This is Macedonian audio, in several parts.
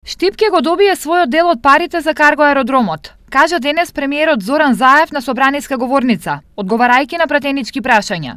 Штип ќе го добие својот дел од парите за карго аеродромот, кажа денес премиерот Зоран Заев на собраниска говорница, одговарајќи на пратенички прашања.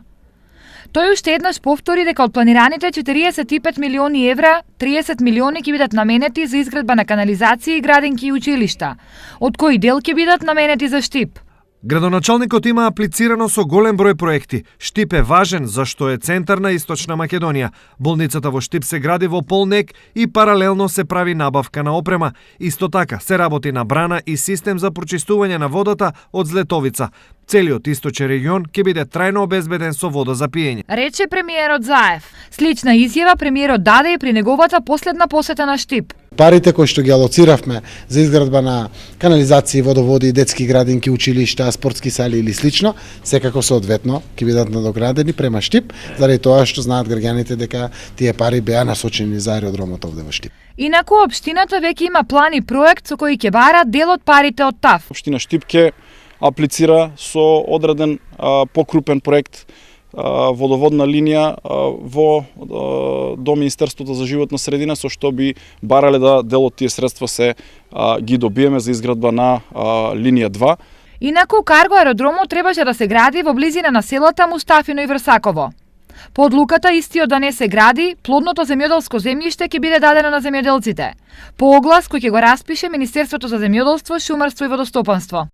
Тој уште еднаш повтори дека од планираните 45 милиони евра, 30 милиони ќе бидат наменети за изградба на канализации, градинки и училишта, од кои дел ќе бидат наменети за Штип. Градоначалникот има аплицирано со голем број проекти. Штип е важен зашто е центар на Источна Македонија. Болницата во Штип се гради во полнек и паралелно се прави набавка на опрема. Исто така се работи на брана и систем за прочистување на водата од Злетовица. Целиот источен регион ќе биде трајно обезбеден со вода за пиење, рече премиерот Заев. Слична изјава премиерот даде и при неговата последна посета на Штип. Парите кои што ги алоциравме за изградба на канализации, водоводи, детски градинки, училишта, спортски сали или слично, секако соодветно ќе бидат надоградени према Штип, заради тоа што знаат граѓаните дека тие пари беа насочени за аеродромот овде во Штип. Инаку општината веќе има план и проект со кој ќе бара дел од парите од ТАФ. Општина Штип ќе аплицира со одреден покрупен проект водоводна линија до Министерството за животна средина, со што би барале да дел од тие средства се ги добиеме за изградба на линија 2. Инаку карго аеродромот требаше да се гради во близина на селата Мустафино и Врсаково. По одлуката истиот да не се гради, плодното земјоделско земјиште ќе биде дадено на земјоделците, по оглас кој ќе го распише Министерството за земјоделство, шумарство и водостопанство.